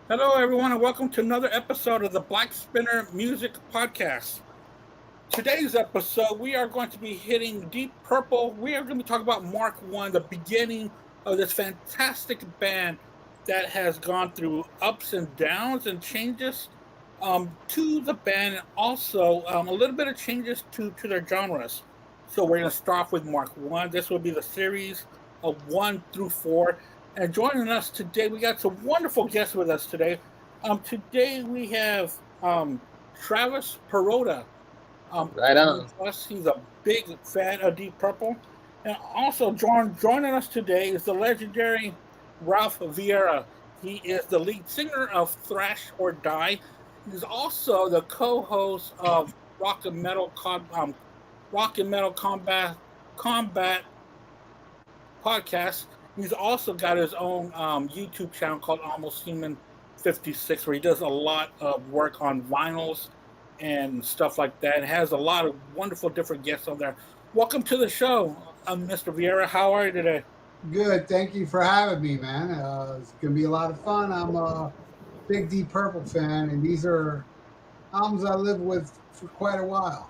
Hello, everyone, and welcome to another episode of the Black Spinner Music Podcast. Today's episode, we are going to be hitting Deep Purple. We are going to be talking about Mark One, the beginning of this fantastic band that has gone through ups and downs and changes to the band, and also a little bit of changes to their genres. So we're going to start off with Mark One. This will be the series of 1 through 4. And joining us today, we got some wonderful guests with us today. Today we have Travis Perota. Right on. Us. He's a big fan of Deep Purple. And also joining us today is the legendary Ralph Vieira. He is the lead singer of Thrash or Die. He's also the co-host of Rock and Metal Combat podcast. He's also got his own YouTube channel called Almost Human 56, where he does a lot of work on vinyls and stuff like that. It has a lot of wonderful different guests on there. Welcome to the show, Mr. Vieira. How are you today? Good. Thank you for having me, man. It's going to be a lot of fun. I'm a big Deep Purple fan, and these are albums I lived with for quite a while.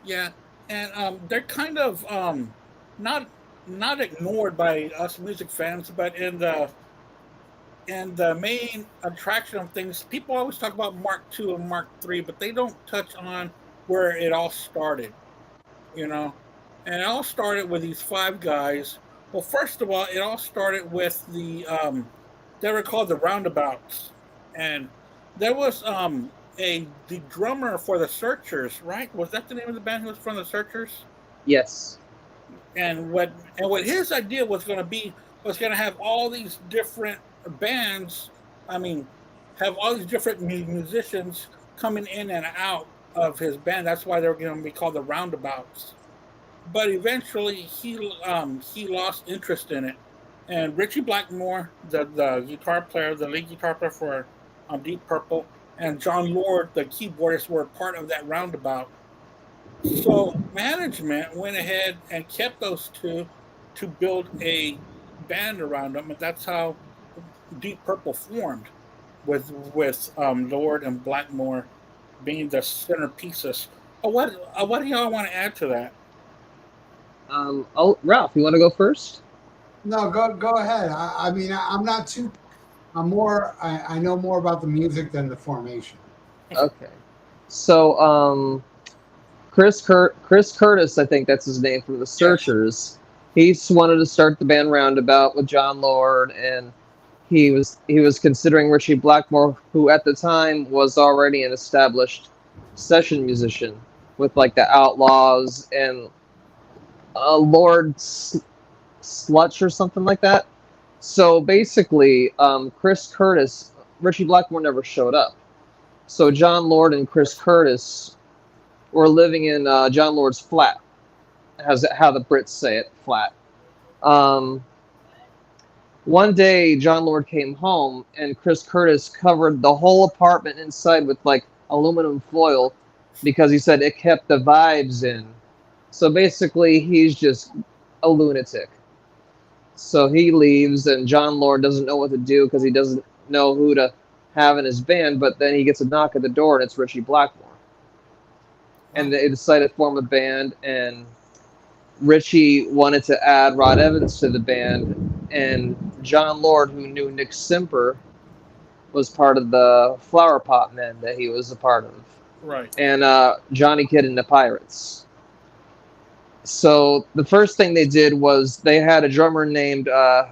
Yeah, and they're kind of not ignored by us music fans, but in the main attraction of things, people always talk about Mark II and Mark III, but they don't touch on where it all started, you know. And it all started with these five guys. Well, first of all, it all started with they were called the Roundabouts, and there was the drummer for the Searchers, right? Was that the name of the band who was from the Searchers? Yes. And what his idea was going to be was going to have all these different bands. I mean, have all these different musicians coming in and out of his band. That's why they're going to be called the Roundabouts. But eventually, he lost interest in it, and Richie Blackmore, the guitar player, the lead guitar player for Deep Purple, and John Lord, the keyboardist, were part of that Roundabout. So management went ahead and kept those two to build a band around them, and that's how Deep Purple formed, with Lord and Blackmore being the centerpieces. What do y'all want to add to that? Ralph, you want to go first? No, go ahead. I mean, I'm not too. I'm more. I know more about the music than the formation. Okay. So, Chris Curtis, I think that's his name, from the Searchers. Yes. He wanted to start the band Roundabout with John Lord, and he was considering Richie Blackmore, who at the time was already an established session musician with like the Outlaws and Lord Slutch or something like that. So basically, Richie Blackmore never showed up. So John Lord and Chris Curtis were living in John Lord's flat, how the Brits say it, flat. One day, John Lord came home, and Chris Curtis covered the whole apartment inside with like aluminum foil because he said it kept the vibes in. So basically, he's just a lunatic. So he leaves, and John Lord doesn't know what to do because he doesn't know who to have in his band. But then he gets a knock at the door, and it's Richie Blackmore. And they decided to form a band, and Richie wanted to add Rod Evans to the band, and John Lord, who knew Nick Simper, was part of the Flower Pot Men that he was a part of. Right. And Johnny Kidd and the Pirates. So the first thing they did was they had a drummer named, I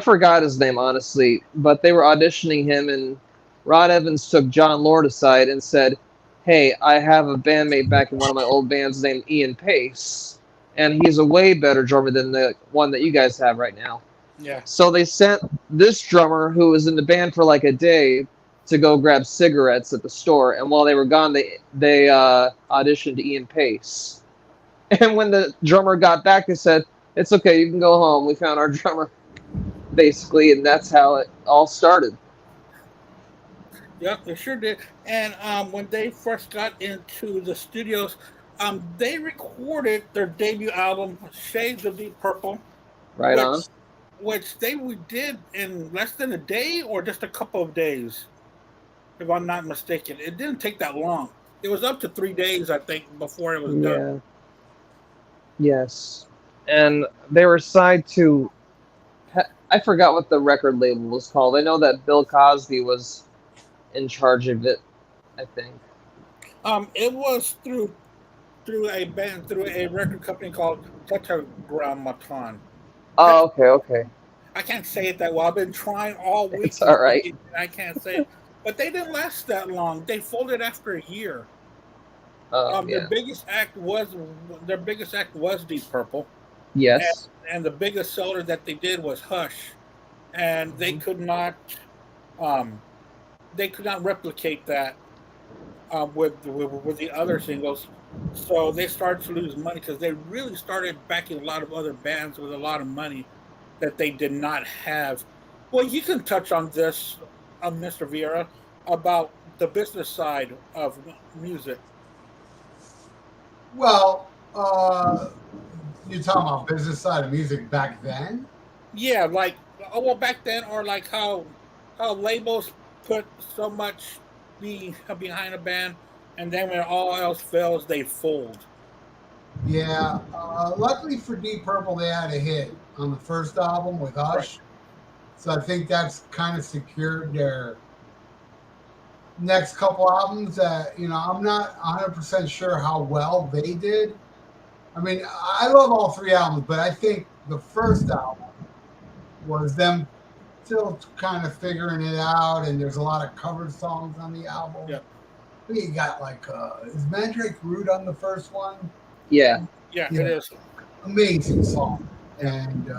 forgot his name, honestly, but they were auditioning him, and Rod Evans took John Lord aside and said, hey, I have a bandmate back in one of my old bands named Ian Pace, and he's a way better drummer than the one that you guys have right now. Yeah. So they sent this drummer, who was in the band for like a day, to go grab cigarettes at the store, and while they were gone, they auditioned Ian Pace. And when the drummer got back, they said, it's okay, you can go home, we found our drummer, basically, and that's how it all started. Yep, they sure did. And when they first got into the studios, They recorded their debut album, Shades of Deep Purple, Right on. which they did in less than a day or just a couple of days, if I'm not mistaken. It didn't take that long. It was up to 3 days, I think, before it was done. Yeah. Yes. And they were signed to. I forgot what the record label was called. I know that Bill Cosby was in charge of it, I think. It was through a record company called Tetragrammaton. Oh, okay. I can't say it that well. I've been trying all week. It's all right. And I can't say it. But they didn't last that long. They folded after a year. Yeah. Their biggest act was Deep Purple. Yes. And the biggest seller that they did was Hush, and they could not replicate that with the other singles. So they started to lose money because they really started backing a lot of other bands with a lot of money that they did not have. Well, you can touch on this, Mr. Vieira, about the business side of music. Well, you're talking about business side of music back then? Yeah, like back then, or like how labels put so much behind a band, and then when all else fails, they fold. Yeah. Luckily for Deep Purple, they had a hit on the first album with Hush. Right. So I think that's kind of secured their next couple albums. I'm not 100% sure how well they did. I mean, I love all three albums, but I think the first album was them still kind of figuring it out, and there's a lot of cover songs on the album. Yeah. You got is Mandrake Root on the first one? Yeah. Yeah, it is. Amazing song. And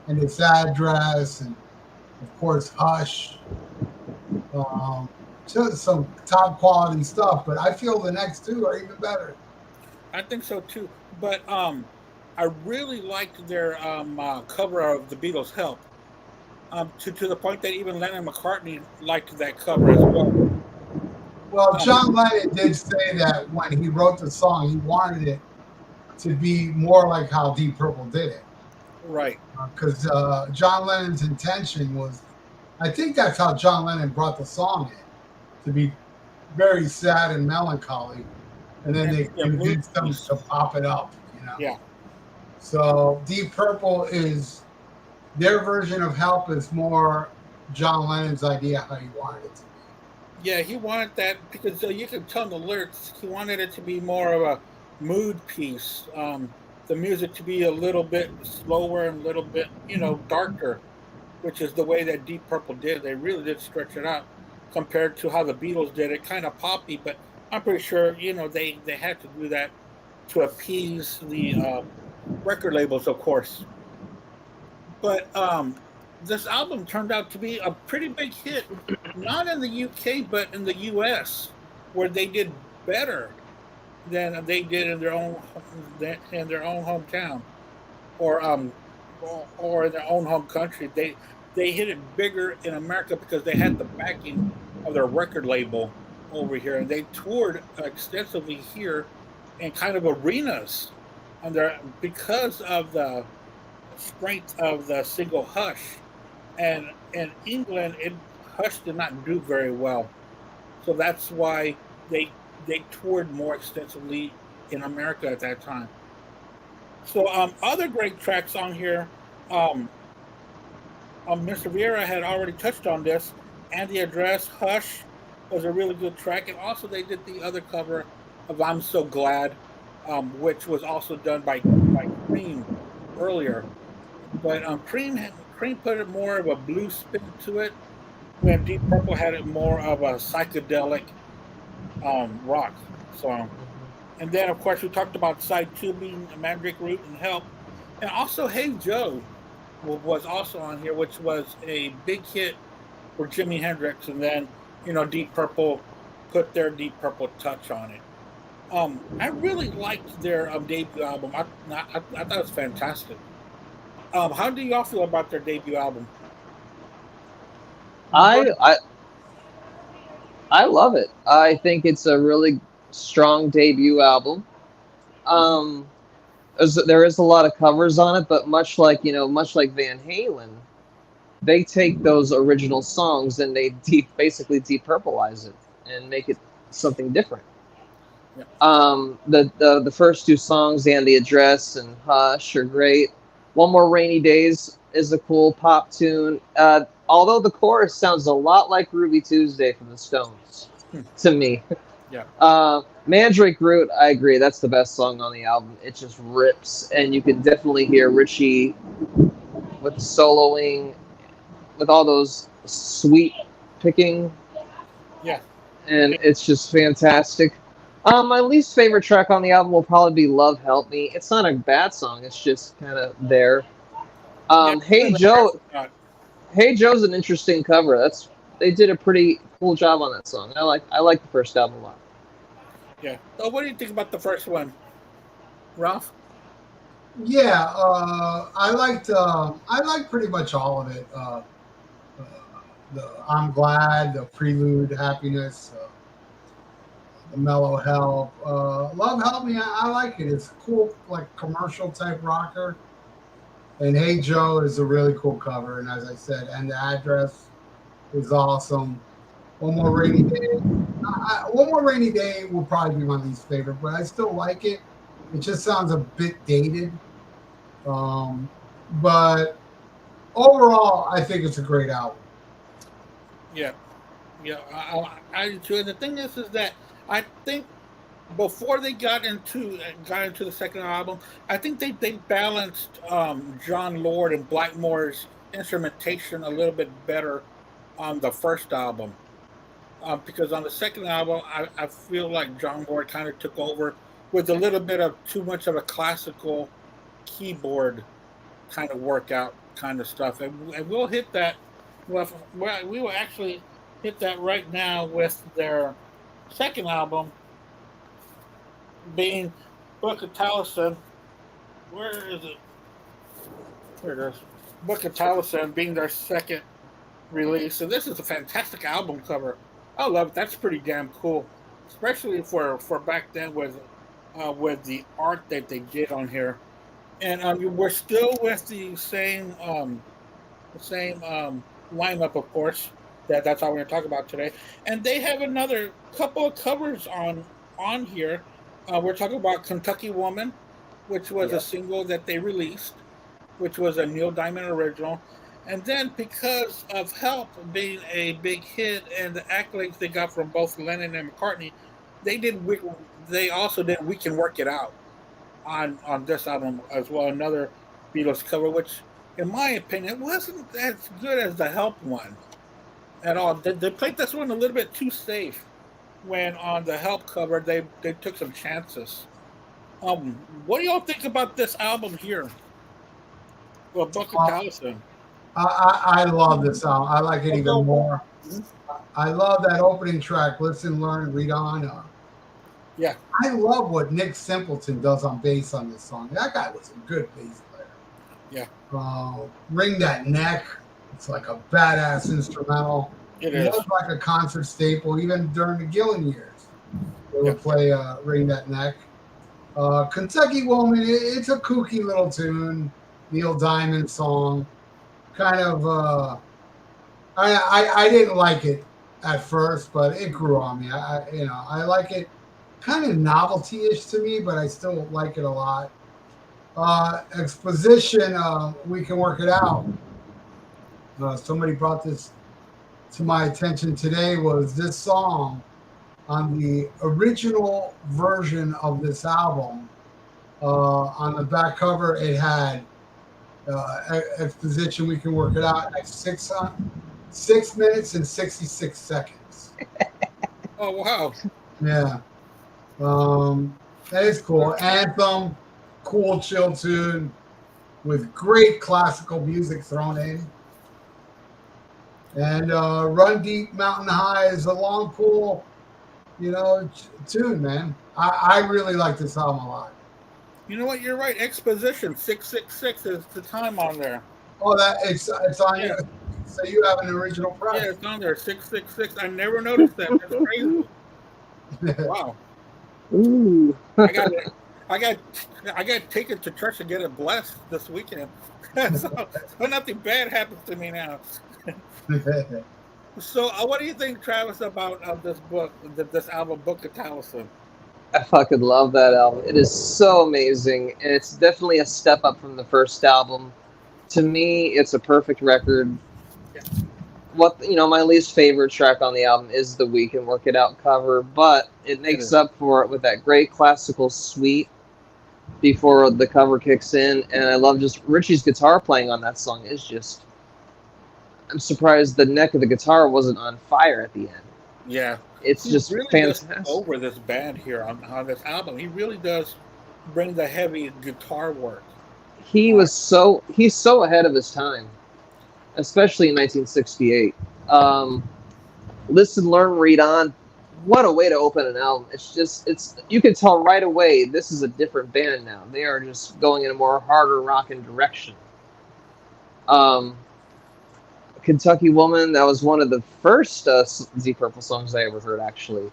its address, and of course Hush. Some top quality stuff, but I feel the next two are even better. I think so too. But I really liked their cover of the Beatles' Help. To the point that even Lennon McCartney liked that cover as well. Well, John Lennon did say that when he wrote the song, he wanted it to be more like how Deep Purple did it. Right. Because John Lennon's intention was, I think that's how John Lennon brought the song in, to be very sad and melancholy. And then they convinced them to pop it up, Yeah. So Deep Purple is, their version of Help is more John Lennon's idea how he wanted it to be. Yeah, he wanted that because you can tell in the lyrics, he wanted it to be more of a mood piece. The music to be a little bit slower and a little bit, darker, which is the way that Deep Purple did. They really did stretch it out compared to how the Beatles did it, kind of poppy, but I'm pretty sure, they had to do that to appease the record labels, of course. But this album turned out to be a pretty big hit, not in the UK, but in the US, where they did better than they did in their own hometown, or in their own home country. They hit it bigger in America because they had the backing of their record label over here, and they toured extensively here in kind of arenas, because of the strength of the single Hush. And in England, Hush did not do very well, so that's why they toured more extensively in America at that time. So other great tracks on here, Mr. Vieira had already touched on this, and the address, Hush, was a really good track, and also they did the other cover of I'm So Glad, which was also done by Cream earlier. But Cream put it more of a blues spin to it, when Deep Purple had it more of a psychedelic rock song. And then, of course, we talked about side 2 being Mandrake Root and Help. And also Hey Joe was also on here, which was a big hit for Jimi Hendrix. And then, Deep Purple put their Deep Purple touch on it. I really liked their debut album. I thought it was fantastic. How do y'all feel about their debut album? I love it. I think it's a really strong debut album. There is a lot of covers on it, but much like Van Halen, they take those original songs and they basically depurplize it and make it something different. Yeah. The first two songs, and The Address and Hush, are great. One More Rainy Days is a cool pop tune. Although the chorus sounds a lot like Ruby Tuesday from the Stones to me. Yeah. Mandrake Root, I agree. That's the best song on the album. It just rips, and you can definitely hear Richie with the soloing, with all those sweet picking. Yeah. And it's just fantastic. My least favorite track on the album will probably be Love Help Me. It's not a bad song. It's just kind of there. Hey Joe. Hey Joe's an interesting cover. They did a pretty cool job on that song. I like the first album a lot. Yeah. So what do you think about the first one, Ralph? Yeah, I liked pretty much all of it. The I'm Glad, the Prelude, Happiness, the Mellow Help, Love Help Me. I like it. It's a cool, like commercial type rocker. And Hey Joe is a really cool cover. And as I said, and The Address is awesome. One More Rainy Day. One More Rainy Day will probably be my least favorite, but I still like it. It just sounds a bit dated. But overall, I think it's a great album. Yeah. I do. And the thing is that I think before they got into the second album, I think they balanced John Lord and Blackmore's instrumentation a little bit better on the first album. Because on the second album, I feel like John Lord kind of took over with a little bit of too much of a classical keyboard kind of workout kind of stuff. And we'll hit that. Well, we will actually hit that right now with their second album being Book of Taliesin. Where is it? Here it is. Book of Taliesin being their second release. So this is a fantastic album cover. I love it. That's pretty damn cool, especially for back then with the art that they did on here. And we're still with the same lineup, of course. That's all we're going to talk about today. And they have another couple of covers on here. We're talking about Kentucky Woman, which was a single that they released, which was a Neil Diamond original. And then because of Help being a big hit and the accolades they got from both Lennon and McCartney, they also did We Can Work It Out on this album as well, another Beatles cover, which in my opinion wasn't as good as the Help one at all. They played this one a little bit too safe when on the Help cover they took some chances. What do y'all think about this album here? Well, Book of Taliesin. I love this song. I like it even more. I love that opening track. Listen, learn, read on. Yeah. I love what Nick Simpleton does on bass on this song. That guy was a good bass player. Yeah. Ring That Neck. It's like a badass instrumental. It was like a concert staple, even during the Gillan years. They would play Ring That Neck. Kentucky Woman, it's a kooky little tune. Neil Diamond song. Kind of, I didn't like it at first, but it grew on me. I like it. Kind of novelty-ish to me, but I still like it a lot. Exposition, We Can Work It Out. Somebody brought this to my attention today. Was this song on the original version of this album? On the back cover, it had exposition, We Can Work It Out at 6 minutes and 66 seconds. Oh wow! Yeah, that is cool. Anthem, cool chill tune with great classical music thrown in. And Run Deep, Mountain High is a long, cool, tune, man. I really like this album a lot. You know what? You're right. Exposition 666 is the time on there. Oh, it's on you. So you have an original press. Yeah, it's on there. 666. I never noticed that. That's crazy. Wow. Ooh. I got it. I got I got taken to church to get it blessed this weekend. So nothing bad happens to me now. So what do you think, Travis, about this book, this album, Book of Towson? I fucking love that album. It is so amazing, and it's definitely a step up from the first album. To me, it's a perfect record. Yeah. My least favorite track on the album is the "We Can Work It Out" cover, but it makes up for it with that great classical suite before the cover kicks in. And I love just Richie's guitar playing on that song is just. I'm surprised the neck of the guitar wasn't on fire at the end. Yeah, it's he just really fantastic. Does over this band here on this album. He really does bring the heavy guitar work. He's so ahead of his time, especially in 1968. Listen, Learn, Read On. What a way to open an album. It's you can tell right away this is a different band now. They are just going in a more harder rocking direction. Kentucky Woman, that was one of the first Deep Purple songs I ever heard, actually.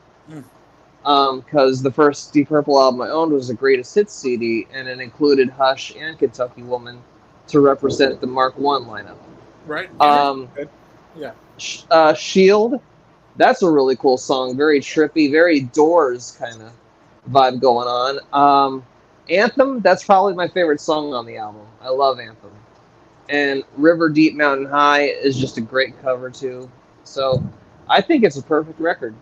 Because the first Deep Purple album I owned was the Greatest Hits CD, and it included Hush and Kentucky Woman to represent the Mark I lineup. Right. Yeah. Shield, that's a really cool song. Very trippy, very Doors kind of vibe going on. Anthem, that's probably my favorite song on the album. I love Anthem. And River Deep Mountain High is just a great cover too. So I think it's a perfect record.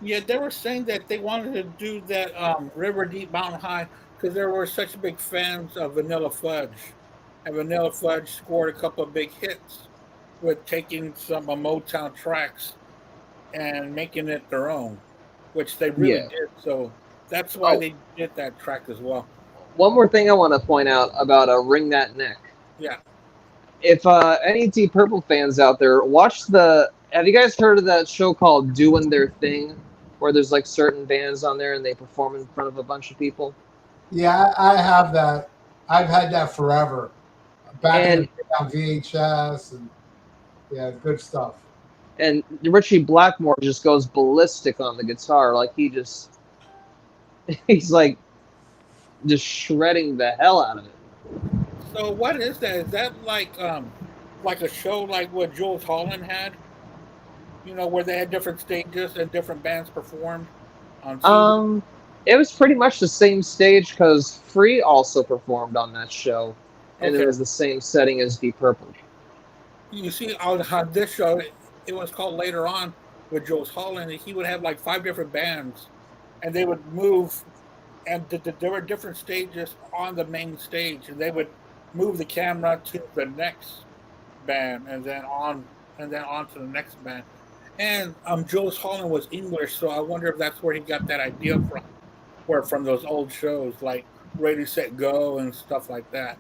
Yeah, they were saying that they wanted to do that River Deep Mountain High because there were such big fans of Vanilla Fudge. And Vanilla Fudge scored a couple of big hits with taking some Motown tracks and making it their own, which they really did. So that's why they did that track as well. One more thing I want to point out about Wring That Neck. Yeah. If any Deep Purple fans out there, have you guys heard of that show called Doing Their Thing, where there's like certain bands on there and they perform in front of a bunch of people? Yeah, I have that. I've had that forever. Back on VHS, and yeah, good stuff. And Richie Blackmore just goes ballistic on the guitar, like he's like just shredding the hell out of it. So what is that? Is that like a show like what Jools Holland had? You know, where they had different stages and different bands performed on TV? It was pretty much the same stage because Free also performed on that show, and it was the same setting as Deep Purple. You see, on this show, it was called Later On with Jools Holland, and he would have like 5 different bands, and they would move, and there were different stages on the main stage, and they would move the camera to the next band, and then on to the next band. And Jools Holland was English, so I wonder if that's where he got that idea from those old shows like Ready, Set, Go and stuff like that.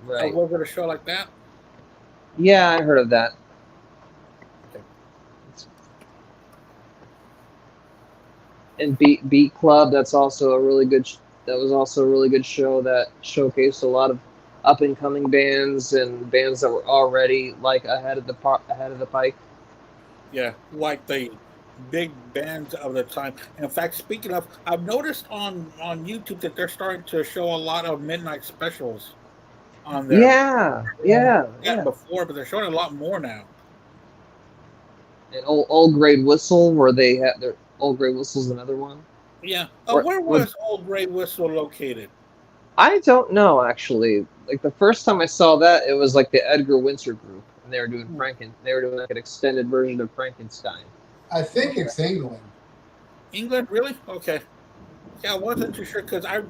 Right. Was it a show like that? Yeah, I heard of that. Okay. And Beat Club, that was also a really good show that showcased a lot of up and coming bands and bands that were already like ahead of the pike. Yeah, like the big bands of the time. And in fact, speaking of, I've noticed on YouTube that they're starting to show a lot of midnight specials on there. Yeah. Before, but they're showing a lot more now. And Old Grey Whistle, where they have their Old Grey Whistle's another one. Yeah. Where was Old Grey Whistle located? I don't know, actually. Like the first time I saw that, it was like the Edgar Winter group, and they were doing like an extended version of Frankenstein. I think it's England. England, really? Okay. Yeah, I wasn't too sure because I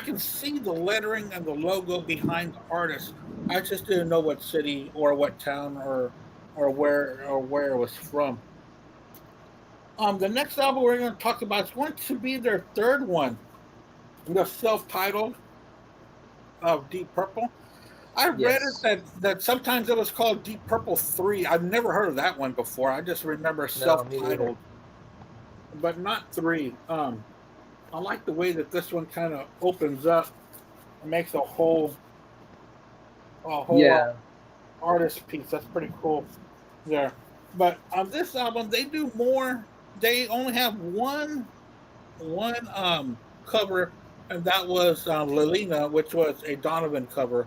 can see the lettering and the logo behind the artist. I just didn't know what city or what town or where it was from. The next album we're going to talk about is going to be their third one, the self-titled of Deep Purple. I read it that sometimes it was called Deep Purple 3. I've never heard of that one before. I just remember self-titled, but not 3. I like the way that this one kind of opens up and makes a whole artist piece. That's pretty cool there. But on this album, they do more. They only have one cover and that was Lelina, which was a Donovan cover,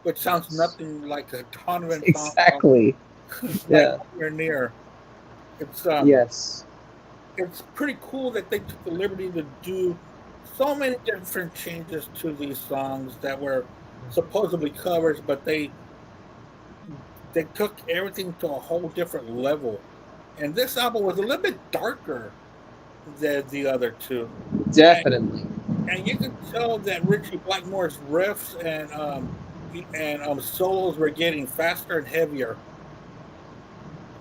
which sounds nothing like a Donovan song. Exactly. Like Yeah. nowhere near. It's Yes. it's pretty cool that they took the liberty to do so many different changes to these songs that were supposedly covers, but they took everything to a whole different level. And this album was a little bit darker than the other two. Definitely. And you can tell that Richie Blackmore's riffs and solos were getting faster and heavier.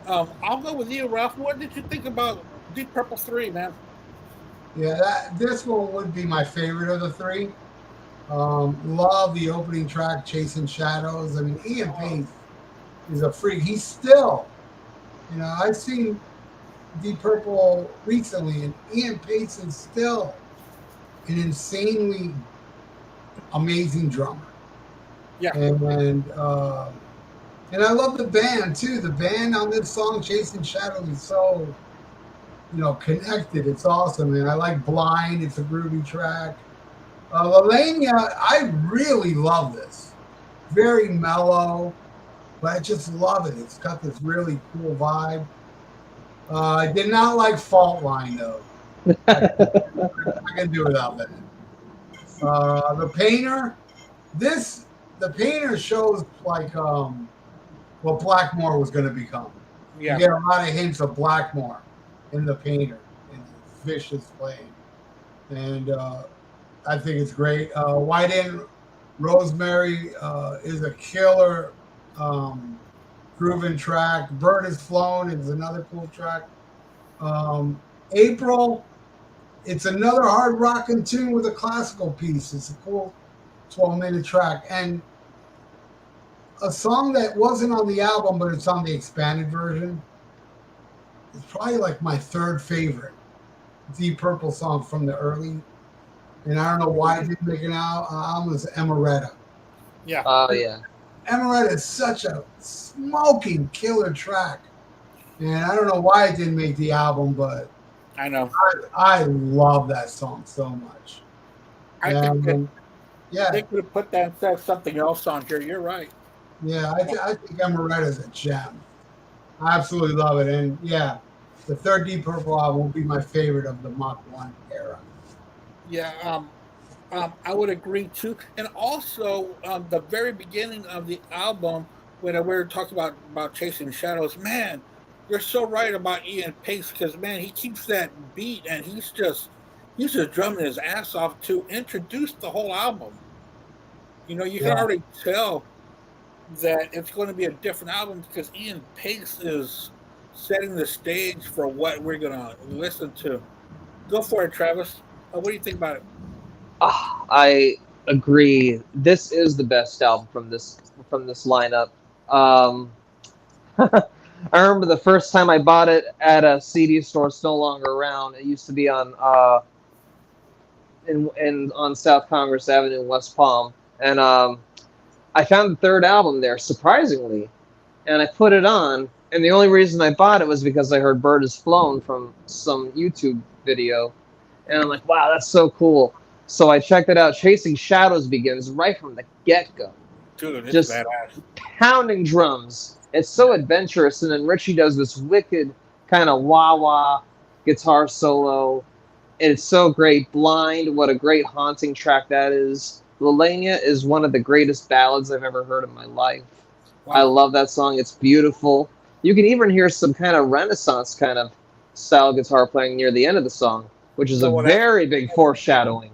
I'll go with you, Ralph. What did you think about Deep Purple 3, man? Yeah, this one would be my favorite of the three. Love the opening track, Chasing Shadows. I mean, Ian Pace is a freak. He's still, I've seen Deep Purple recently, and Ian Pace is still an insanely amazing drummer. Yeah. And I love the band too. The band on this song, Chasing Shadows, is so, connected. It's awesome. And I like Blind. It's a groovy track. Lelania, I really love this. Very mellow, but I just love it. It's got this really cool vibe. I did not like Fault Line, though. I can do without that. The Painter. The Painter shows like what Blackmore was going to become. Yeah. You get a lot of hints of Blackmore in The Painter and vicious playing. And I think it's great. White Inn Rosemary is a killer grooving track. Bird Has Flown is another cool track. April, it's another hard rocking tune with a classical piece. It's a cool 12-minute track. And a song that wasn't on the album, but it's on the expanded version. It's probably like my third favorite Deep Purple song from the early. And I don't know why I didn't make an album. It's Emeretta. Yeah. Oh, yeah. Emeretta is such a smoking killer track. And I don't know why it didn't make the album, but I know. I love that song so much. I think that Yeah, they could have put that and said something else on here. You're right. yeah, I think Emeretta is a gem. I absolutely love it. And yeah, the third Deep Purple album will be my favorite of the Mach 1 era. Yeah, I would agree too. And also, the very beginning of the album, when we were talking about Chasing Shadows, man, you're so right about Ian Pace because man, he keeps that beat and he's just drumming his ass off to introduce the whole album. You can Yeah. already tell that it's going to be a different album because Ian Pace is setting the stage for what we're going to listen to. Go for it, Travis. What do you think about it? I agree. This is the best album from this lineup. I remember the first time I bought it at a CD store. It's no longer around. It used to be on on South Congress Avenue in West Palm, and I found the third album there, surprisingly, and I put it on. And the only reason I bought it was because I heard "Bird Has Flown" from some YouTube video, and I'm like, "Wow, that's so cool!" So I checked it out. Chasing Shadows begins right from the get-go. Dude, it's Just badass. pounding drums. It's so adventurous, and then Richie does this wicked kind of wah-wah guitar solo. It's so great. Blind, what a great haunting track that is. Lelania is one of the greatest ballads I've ever heard in my life. Wow. I love that song. It's beautiful. You can even hear some kind of Renaissance kind of style guitar playing near the end of the song, which is So a very big foreshadowing.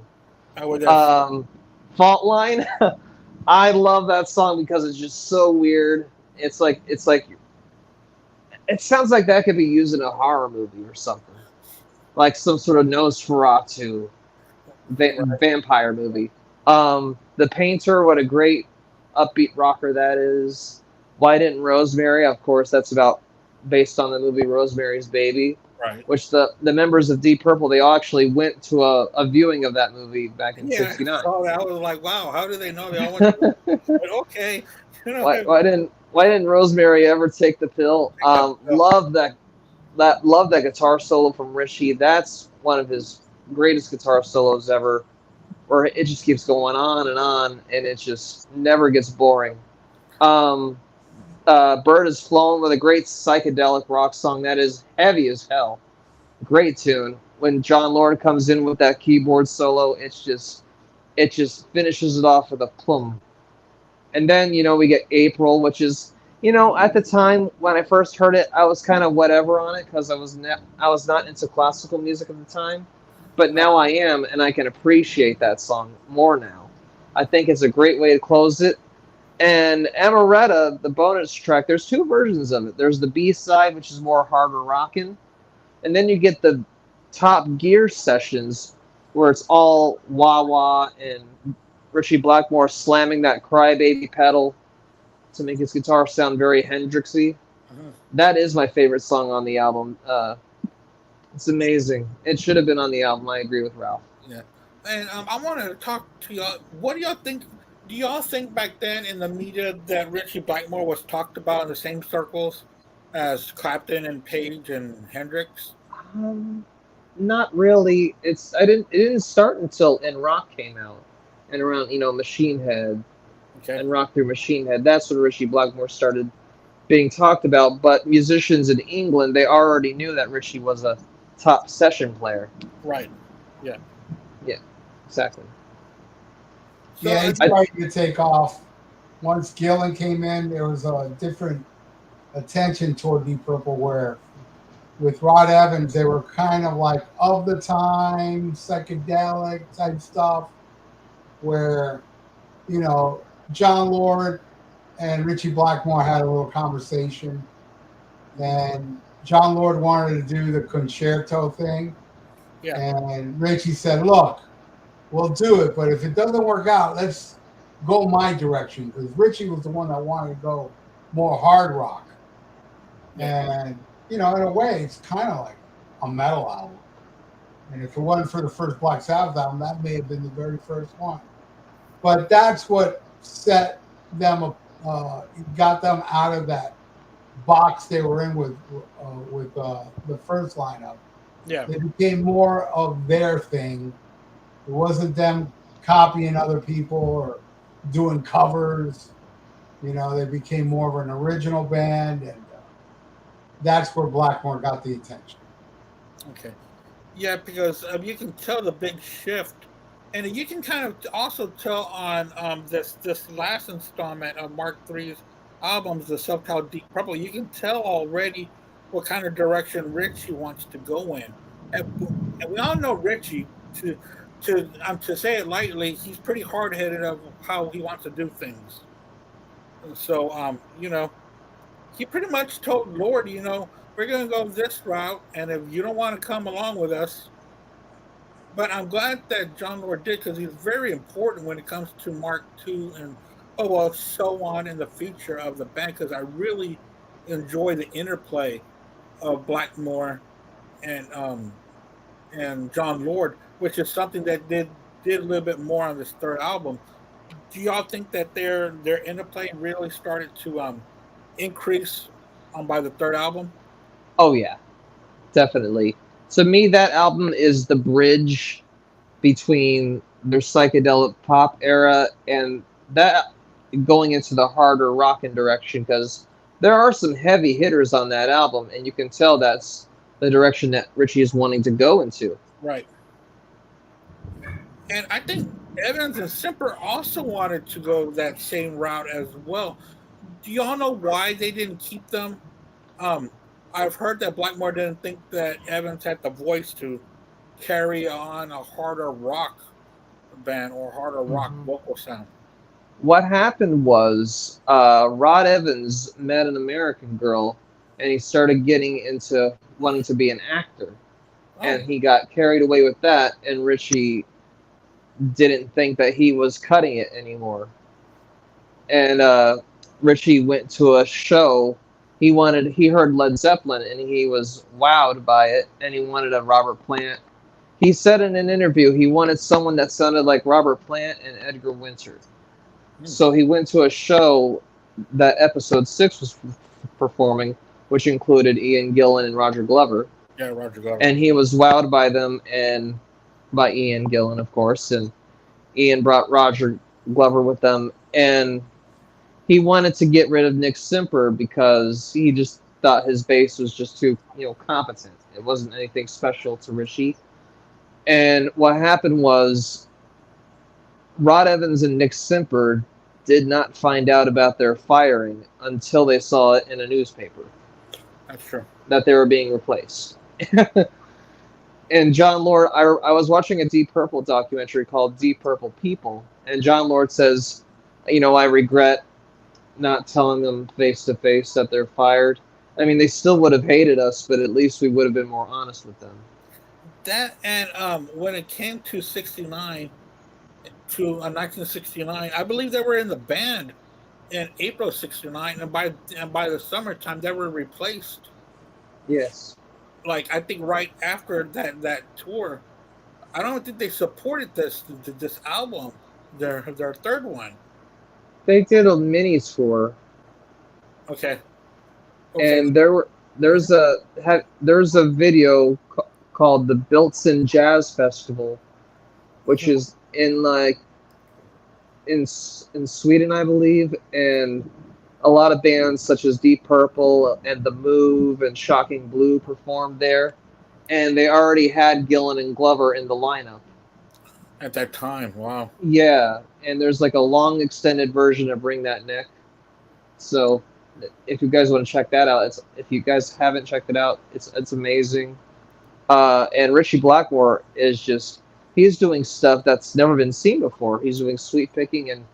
I would Fault Line. I love that song because it's just so weird. It's like it sounds like that could be used in a horror movie or something, like some sort of Nosferatu vampire movie. The Painter, what a great upbeat rocker that is. White Inn Rosemary, of course, that's based on the movie Rosemary's Baby. right. Which the members of Deep Purple, they all actually went to a viewing of that movie back in '69. So I was like, wow, how do they know they all went to but okay. Why didn't Rosemary ever take the pill? Love that guitar solo from Richie. That's one of his greatest guitar solos ever. where it just keeps going on, and it just never gets boring. Bird Has Flown with a great psychedelic rock song that is heavy as hell. Great tune. When John Lord comes in with that keyboard solo, it just finishes it off with a plum. And then, we get April, which is, at the time when I first heard it, I was kind of whatever on it because I was not into classical music at the time. But now I am, and I can appreciate that song more now. I think it's a great way to close it. And Amaretta, the bonus track, there's two versions of it. There's the B-side, which is more harder rocking. And then you get the Top Gear sessions, where it's all wah-wah and Richie Blackmore slamming that crybaby pedal to make his guitar sound very Hendrixy. That is my favorite song on the album. It's amazing. It should have been on the album. I agree with Ralph. Yeah. And I want to talk to y'all. What do y'all think? Do y'all think back then in the media that Richie Blackmore was talked about in the same circles as Clapton and Page and Hendrix? Not really. It didn't start until In Rock came out, and around Machine Head, and Rock Through Machine Head. That's when Richie Blackmore started being talked about. But musicians in England, they already knew that Richie was a top session player. Right. Yeah. Yeah. Exactly. So yeah, he started to take off. Once Gillan came in, there was a different attention toward Deep Purple, where with Rod Evans, they were kind of like of the time, psychedelic type stuff, where, John Lord and Richie Blackmore had a little conversation. And John Lord wanted to do the concerto thing. Yeah. And Richie said, look, we'll do it, but if it doesn't work out, let's go my direction. Because Richie was the one that wanted to go more hard rock. And, in a way, it's kind of like a metal album. And if it wasn't for the first Black Sabbath album, that may have been the very first one. But that's what set them up, got them out of that box they were in with the first lineup. Yeah. They became more of their thing. It wasn't them copying other people or doing covers. They became more of an original band, and that's where Blackmore got the attention. Okay. Yeah, because you can tell the big shift, and you can kind of also tell on this last installment of Mark III's albums, the self-titled Deep Purple. You can tell already what kind of direction Richie wants to go in, and we all know Richie. To say it lightly, he's pretty hard-headed of how he wants to do things. And so, he pretty much told Lord, we're going to go this route, and if you don't want to come along with us. But I'm glad that John Lord did, because he's very important when it comes to Mark II and, so on in the future of the band, because I really enjoy the interplay of Blackmore and John Lord, which is something that did a little bit more on this third album. Do y'all think that their interplay really started to increase by the third album? Oh yeah, definitely. To me, that album is the bridge between their psychedelic pop era and that going into the harder rockin' direction, because there are some heavy hitters on that album, and you can tell that's the direction that Richie is wanting to go into. Right. And I think Evans and Semper also wanted to go that same route as well. Do y'all know why they didn't keep them? I've heard that Blackmore didn't think that Evans had the voice to carry on a harder rock band or harder rock vocal sound. What happened was Rod Evans met an American girl, and he started getting into wanting to be an actor. And he got carried away with that, and Richie didn't think that he was cutting it anymore. And Richie went to a show. He heard Led Zeppelin, and he was wowed by it, and he wanted a Robert Plant. He said in an interview he wanted someone that sounded like Robert Plant and Edgar Winter. So he went to a show that Episode 6 was performing, which included Ian Gillan and Roger Glover. Yeah, Roger Glover. And he was wowed by them and by Ian Gillan, of course. And Ian brought Roger Glover with them, and he wanted to get rid of Nick Simper because he just thought his bass was just too, competent. It wasn't anything special to Richie. And what happened was Rod Evans and Nick Simper did not find out about their firing until they saw it in a newspaper. That's true. That they were being replaced. And John Lord, I was watching a Deep Purple documentary called Deep Purple People, and John Lord says, I regret not telling them face to face that they're fired. I mean, they still would have hated us, but at least we would have been more honest with them. That and when it came to 1969, I believe they were in the band in April '69, and by the summertime they were replaced. Yes. Like I think right after that tour, I don't think they supported this album, their third one. They did a mini tour. Okay. And there's a video called the Biltzen Jazz Festival, which is in Sweden, I believe, and a lot of bands such as Deep Purple and The Move and Shocking Blue performed there, and they already had Gillan and Glover in the lineup at that time. Wow. Yeah, and there's like a long extended version of Bring That Nick. So if you guys want to check that out, if you guys haven't checked it out, it's amazing. And Richie Blackmore he's doing stuff that's never been seen before. He's doing sweep picking and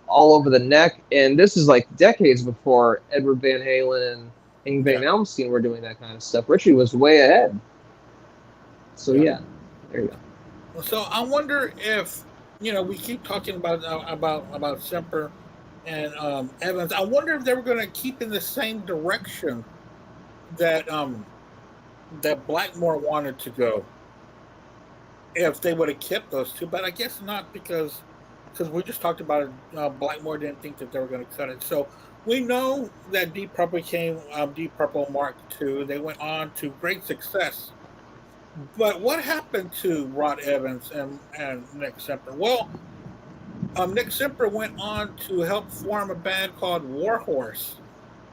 all over the neck, and this is like decades before Edward Van Halen and Yngwie Van Malmsteen were doing that kind of stuff. Richie was way ahead. So yeah, there you go. So I wonder if we keep talking about Semper and Evans. I wonder if they were going to keep in the same direction that that Blackmore wanted to go. If they would have kept those two, but I guess not because we just talked about it. Blackmore didn't think that they were going to cut it. So we know that Deep Purple became Deep Purple Mark II. They went on to great success. But what happened to Rod Evans and Nick Simper? Well, Nick Simper went on to help form a band called Warhorse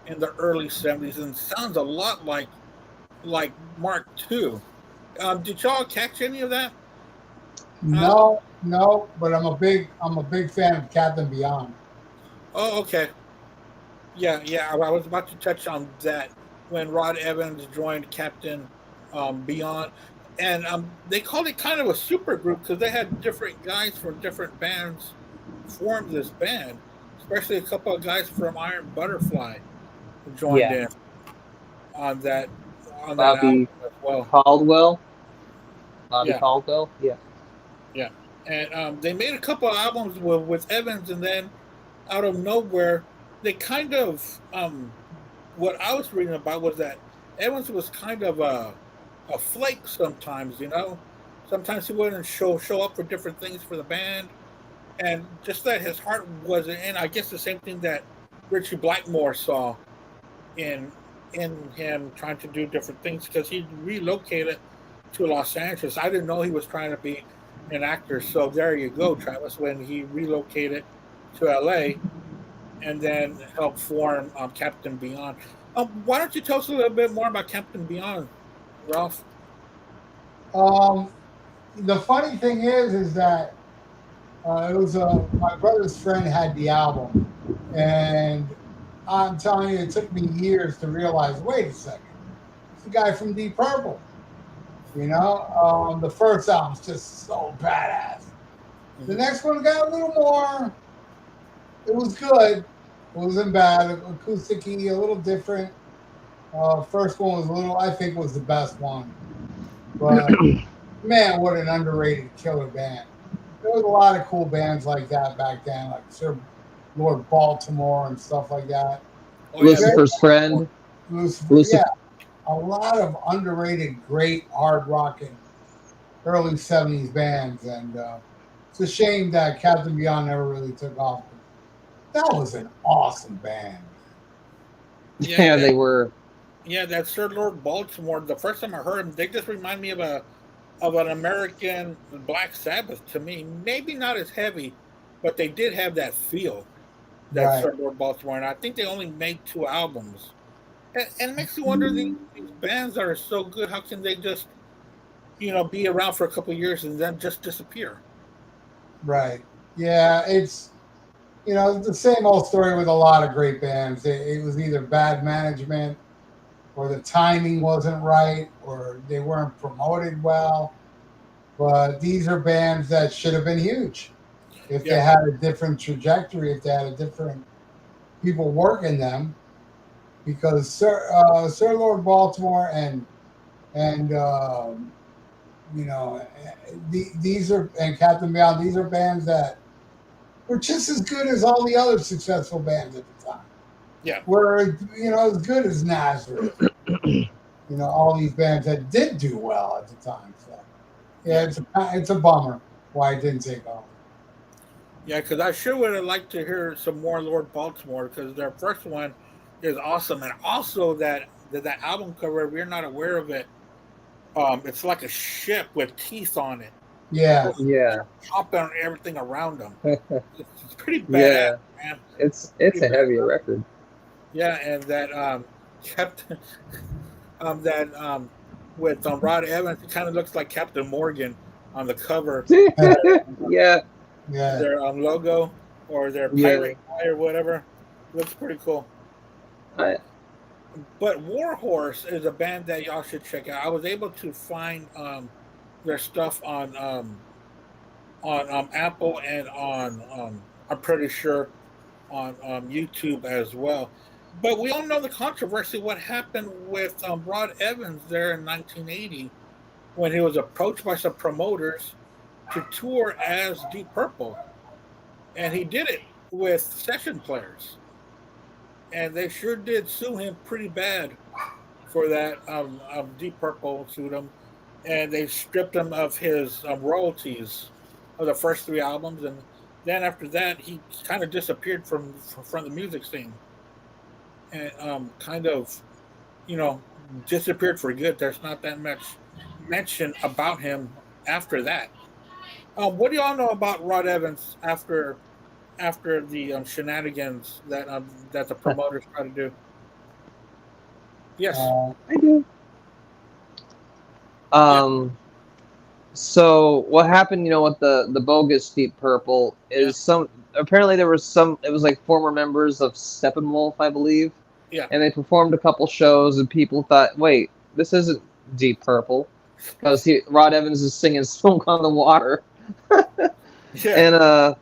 in the early 70s, and sounds a lot like Mark II. Did y'all catch any of that? No, but I'm a big fan of Captain Beyond. Oh, okay. Yeah. I was about to touch on that when Rod Evans joined Captain Beyond, and they called it kind of a super group because they had different guys from different bands form this band, especially a couple of guys from Iron Butterfly who joined in on that album as well. Caldwell. Yeah, and they made a couple of albums with Evans, and then out of nowhere, they kind of what I was reading about was that Evans was kind of a flake sometimes. Sometimes he wouldn't show up for different things for the band, and just that his heart wasn't in. I guess the same thing that Richie Blackmore saw in him trying to do different things, because he relocated to Los Angeles. I didn't know he was trying to be an actor. So there you go, Travis, when he relocated to LA and then helped form Captain Beyond. Why don't you tell us a little bit more about Captain Beyond, Ralph? The funny thing is that it was my brother's friend had the album, and I'm telling you, it took me years to realize, wait a second, it's the guy from Deep Purple. The first album's just so badass. The next one got a little more. It was good. It wasn't bad. Acoustic-y, a little different. First one was I think was the best one. But man, what an underrated killer band. There was a lot of cool bands like that back then, like Sir Lord Baltimore and stuff like that. Lucifer's Friend. Lucifer. Yeah. A lot of underrated, great hard rocking early 70s bands, and it's a shame that Captain Beyond never really took off. That was an awesome band. Yeah, they were. Yeah, that Sir Lord Baltimore. The first time I heard them, they just remind me of a of an American Black Sabbath to me. Maybe not as heavy, but they did have that feel that Right. Sir Lord Baltimore. And I think they only made 2 albums. And it makes you wonder these bands that are so good, how can they just, be around for a couple of years and then just disappear? Right. Yeah, it's the same old story with a lot of great bands. It was either bad management, or the timing wasn't right, or they weren't promoted well. But these are bands that should have been huge if they Yeah, had a different trajectory, if they had a different people working them. Because Sir Lord Baltimore and these are and Captain Beyond. These are bands that were just as good as all the other successful bands at the time. yeah, Were as good as Nazareth. All these bands that did do well at the time. So yeah, it's a bummer why it didn't take off. yeah. Because I sure would have liked to hear some more Lord Baltimore because their first one is awesome, and also that album cover. If you're not aware of it, it's like a ship with teeth on it, Yeah, just Yeah, chopping everything around them. It's pretty badass, yeah. man. It's Pretty a bad. heavy record. Yeah, and that Captain that with Rod Evans, it kind of looks like Captain Morgan on the cover of Yeah, yeah. their logo or their yeah. pirate guy or whatever. Looks pretty cool. I, But Warhorse is a band that y'all should check out. I was able to find their stuff on Apple and on I'm pretty sure on YouTube as well. But we all know the controversy. What happened with Rod Evans there in 1980 when he was approached by some promoters to tour as Deep Purple, and he did it with session players, and they sure did sue him pretty bad for that. Deep Purple sued him, and they stripped him of his royalties of the first 3 albums, and then after that, he kind of disappeared from the music scene, and kind of you know disappeared for good. There's not that much mention about him after that. What do y'all know about Rod Evans after the shenanigans that the promoters try to do? Yes. Uh, I do. Yeah. So what happened, with the bogus Deep Purple Yeah. is some apparently there was some it was like former members of Steppenwolf, I believe, Yeah. and they performed a couple shows and people thought, wait, this isn't Deep Purple because Rod Evans is singing "Smoke on the Water," Yeah. and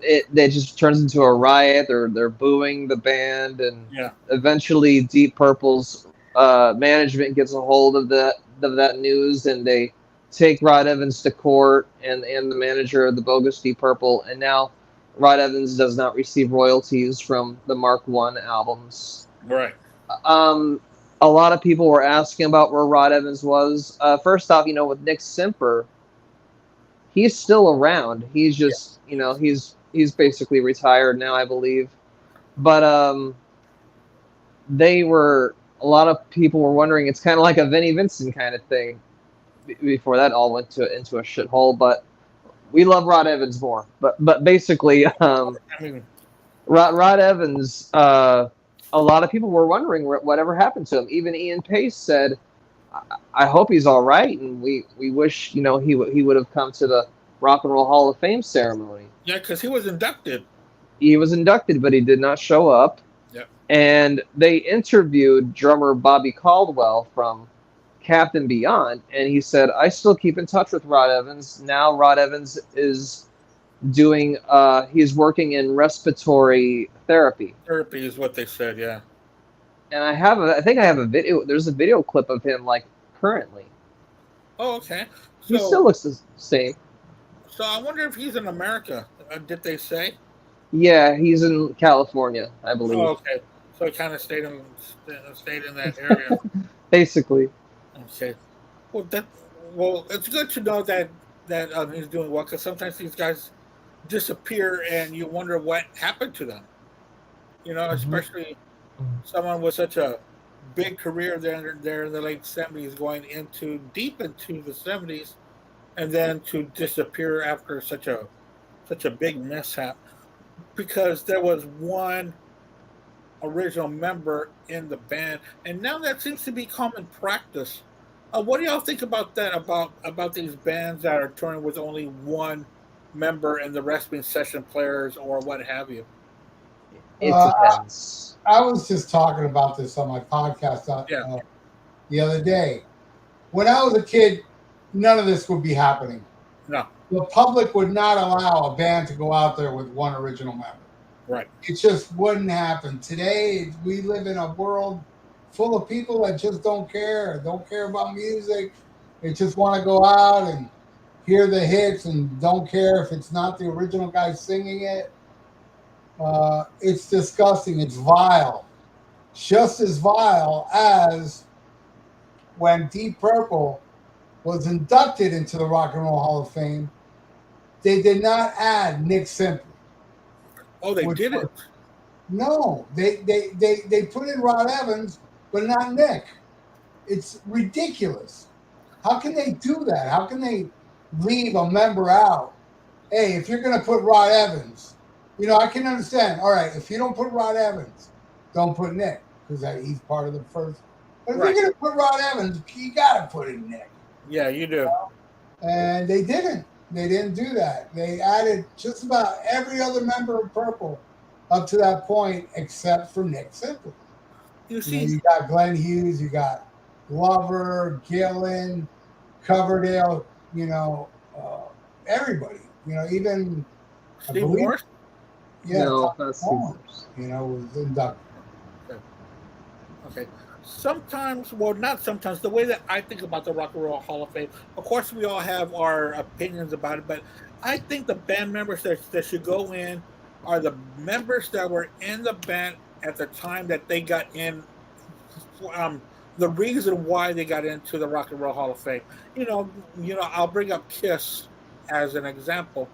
it just turns into a riot. They're booing the band, and Yeah. eventually Deep Purple's management gets a hold of that news, and they take Rod Evans to court, and the manager of the bogus Deep Purple, and now Rod Evans does not receive royalties from the Mark I albums. Right. Um, a lot of people were asking about where Rod Evans was. First off, with Nick Simper, he's still around. He's just, he's basically retired now, I believe. But a lot of people were wondering. It's kind of like a Vinnie Vincent kind of thing. Before that all went into a shithole, but we love Rod Evans more. But basically, I mean, Rod Evans. A lot of people were wondering whatever happened to him. Even Ian Pace said, "I hope he's all right," and we wish he would have come to the Rock and Roll Hall of Fame ceremony. yeah, because he was inducted. He was inducted, but he did not show up. Yeah. And they interviewed drummer Bobby Caldwell from Captain Beyond, and he said, I still keep in touch with Rod Evans. Now Rod Evans is doing he's working in respiratory therapy. Therapy is what they said. Yeah. And I think I have a video. There's a video clip of him currently. Oh, okay. He still looks the same. So I wonder if he's in America. Did they say? Yeah, he's in California, I believe. Oh, okay. So he kind of stayed in that area. Basically. Okay. Well, it's good to know that he's doing well, because sometimes these guys disappear and you wonder what happened to them. Mm-hmm. Especially someone with such a big career there in the late '70s, going into deep into the '70s, and then to disappear after such a big mishap because there was one original member in the band, and now that seems to be common practice. What do y'all think about that? About these bands that are touring with only one member and the rest being session players or what have you? It Uh, depends. I was just talking about this on my podcast Yeah, the other day. When I was a kid, none of this would be happening. no, The public would not allow a band to go out there with one original member. right, It just wouldn't happen. Today, we live in a world full of people that just don't care about music. They just want to go out and hear the hits and don't care if it's not the original guy singing it. It's disgusting. It's vile. Just as vile as when Deep Purple was inducted into the Rock and Roll Hall of Fame, they did not add Nick Simple. oh, they Which did was, it. no, they put in Rod Evans, but not Nick. It's ridiculous. How can they do that? How can they leave a member out? Hey, if you're going to put Rod Evans, I can understand. All right, if you don't put Rod Evans, don't put Nick because he's part of the first. But if Right. you're going to put Rod Evans, you got to put in Nick. Yeah, you do. And they didn't. They didn't do that. They added just about every other member of Purple up to that point except for Nick Simple. You see, You got Glenn Hughes, you got Glover, Gillen, Coverdale, everybody. Even I Steve believe, Morris. No, Tom that's Collins, was inducted. Okay. Sometimes, well, not sometimes. The way that I think about the Rock and Roll Hall of Fame, of course, we all have our opinions about it, but I think the band members that should go in are the members that were in the band at the time that they got in. The reason why they got into the Rock and Roll Hall of Fame. I'll bring up Kiss as an example.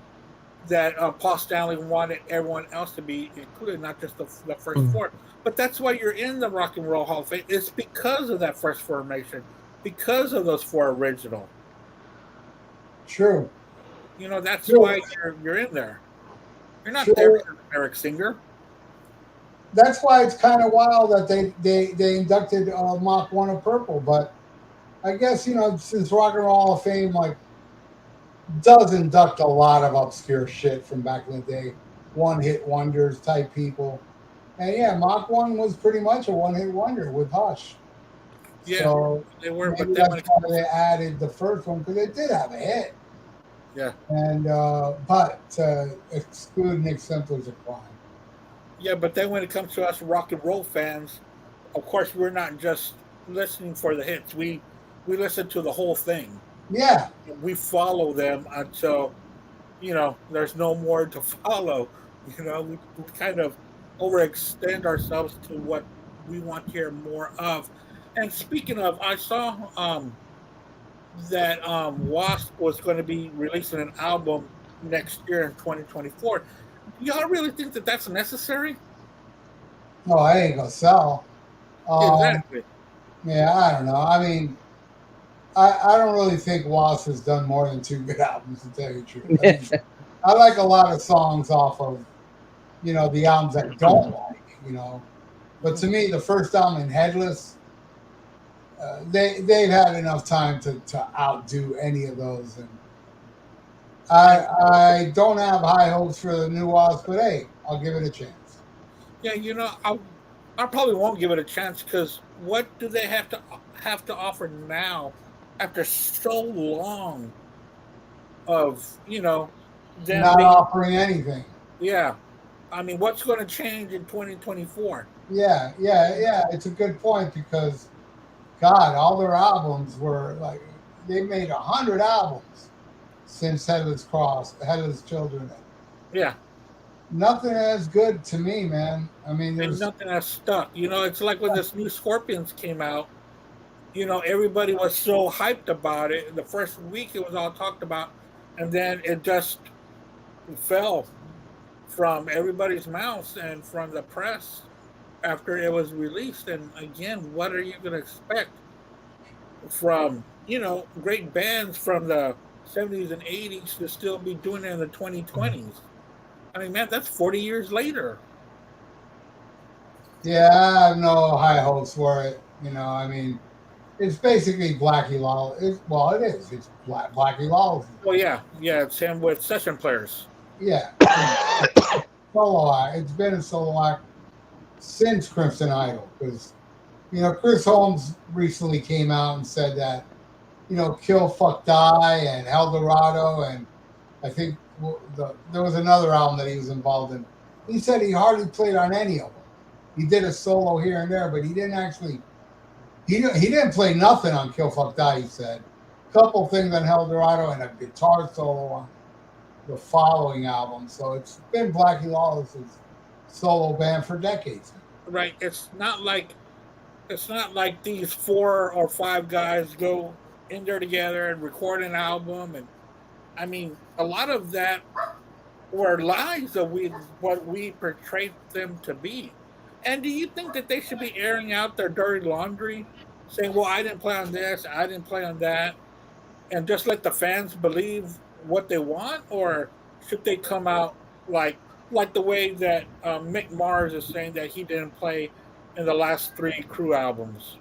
That Paul Stanley wanted everyone else to be included, not just the first four. But that's why you're in the Rock and Roll Hall of Fame. It's because of that first formation, because of those four original. True. That's True. why you're in there. You're not True. there for Eric Singer. That's why it's kind of wild that they inducted Mach 1 of Purple. But I guess, since Rock and Roll Hall of Fame, does induct a lot of obscure shit from back in the day, one-hit wonders type people. And yeah, Mach 1 was pretty much a one-hit wonder with Hush. Yeah, so they were, maybe but then that's why they added the first one because it did have a hit. yeah, And but to exclude Nick Simple is a crime. yeah, but then when it comes to us rock and roll fans, of course we're not just listening for the hits. We listen to the whole thing. Yeah, We follow them until there's no more to follow. We kind of overextend ourselves to what we want to hear more of. And speaking of, I saw that Wasp was going to be releasing an album next year in 2024. Do y'all really think that that's necessary? no, I ain't gonna sell. Exactly. Yeah, I don't know. I mean, I don't really think Wasp has done more than 2 good albums, to tell you the truth. I mean, I like a lot of songs off of, the albums I don't like, But to me, the first album in Headless, they've had enough time to outdo any of those. And I don't have high hopes for the new Wasp, but hey, I'll give it a chance. Yeah, I probably won't give it a chance because what do they have to offer now after so long of them Not being, offering anything. yeah. I mean, what's going to change in 2024? Yeah. It's a good point because, God, all their albums were they made 100 albums since Headless Children. Yeah, Nothing as good to me, man. I mean, and there's nothing has stuck. It's like when this new Scorpions came out. Everybody was so hyped about it. The first week it was all talked about, and then it just fell from everybody's mouths and from the press after it was released. And again, what are you going to expect from great bands from the 70s and 80s to still be doing it in the 2020s? I mean, man, that's 40 years later. Yeah, I have no high hopes for it. I mean, it's basically Blackie Lawless. It is. It's Blackie Lawless. Well, yeah, it's him with session players. Yeah. Solo act. It's been a solo act since Crimson Idol because, Chris Holmes recently came out and said that, Kill Fuck Die and El Dorado and I think there was another album that he was involved in. He said he hardly played on any of them. He did a solo here and there, but he didn't actually. He didn't play nothing on Kill Fuck Die. He said a couple things on El Dorado and a guitar solo on the following album. So it's been Blackie Lawless's solo band for decades. Right. It's not like these 4 or 5 guys go in there together and record an album. And I mean, a lot of that were lies of what we portrayed them to be. And do you think that they should be airing out their dirty laundry, saying, well, I didn't play on this, I didn't play on that, and just let the fans believe what they want? Or should they come out like the way that Mick Mars is saying that he didn't play in the last 3 Crew albums?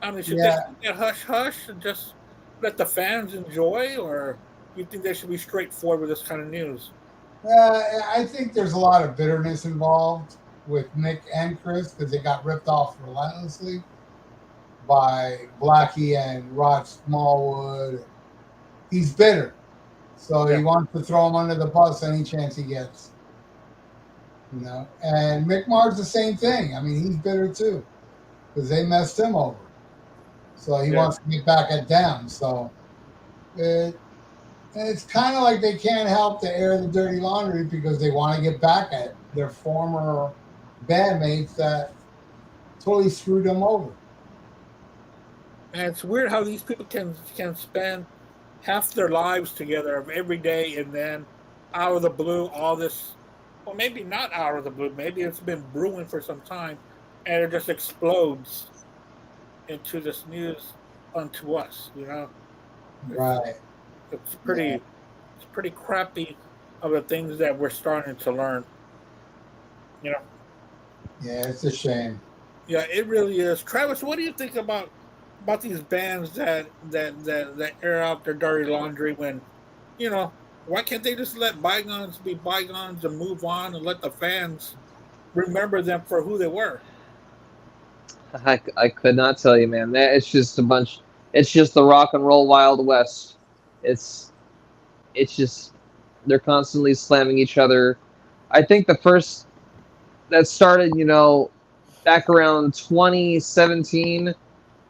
I mean, should they get hush and just let the fans enjoy, or you think they should be straightforward with this kind of news? I think there's a lot of bitterness involved with Mick and Chris because they got ripped off relentlessly by Blackie and Rod Smallwood. He's bitter. So he wants to throw him under the bus any chance he gets. And Mick Mars the same thing. I mean, he's bitter too because they messed him over. So he wants to get back at them. So it's kind of like they can't help to air the dirty laundry because they want to get back at their former bandmates that totally screwed them over. And it's weird how these people can spend half their lives together every day, and then out of the blue, all this, well, maybe not out of the blue, maybe it's been brewing for some time, and it just explodes into this news unto us, Right. It's pretty crappy of the things that we're starting to learn. Yeah, it's a shame. Yeah, it really is. Travis, what do you think about these bands that air out their dirty laundry when, why can't they just let bygones be bygones and move on and let the fans remember them for who they were? I could not tell you, man. It's just it's just the rock and roll Wild West. It's just they're constantly slamming each other. I think the first that started, back around 2017,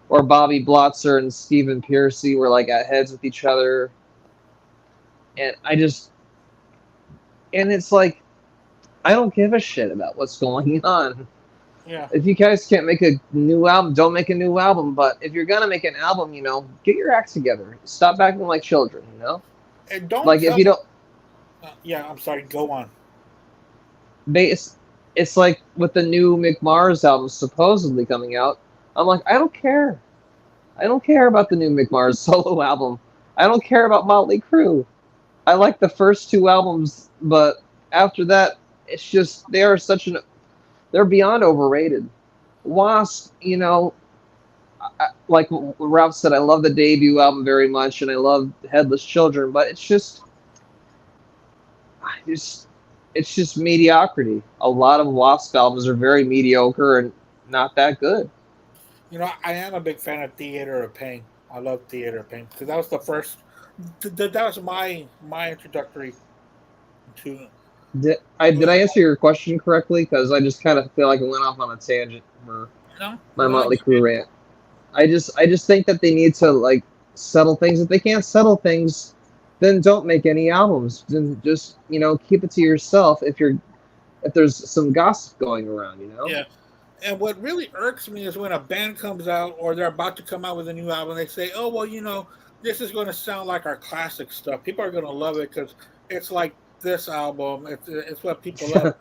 where Bobby Blotzer and Stephen Pearcy were like at heads with each other. And it's like, I don't give a shit about what's going on. Yeah. If you guys can't make a new album, don't make a new album. But if you're gonna make an album, get your act together. Stop acting like children, And don't if you don't. Yeah, I'm sorry. Go on. It's like with the new Mick Mars album supposedly coming out. I'm like, I don't care. I don't care about the new Mick Mars solo album. I don't care about Motley Crue. I like the first 2 albums, but after that, it's just they're beyond overrated. Wasp, like Ralph said, I love the debut album very much, and I love Headless Children, but it's just mediocrity. A lot of Wasp albums are very mediocre and not that good. I am a big fan of Theater of Pain. I love Theater of Pain because that was the first. That was my introductory to. Did I answer your question correctly? Because I just kind of feel like I went off on a tangent for my Motley Crue rant. I just think that they need to settle things. If they can't settle things, then don't make any albums. Then just keep it to yourself. If there's some gossip going around, Yeah. And what really irks me is when a band comes out or they're about to come out with a new album, they say, oh, well, this is going to sound like our classic stuff. People are going to love it because it's like this album. It's what people love.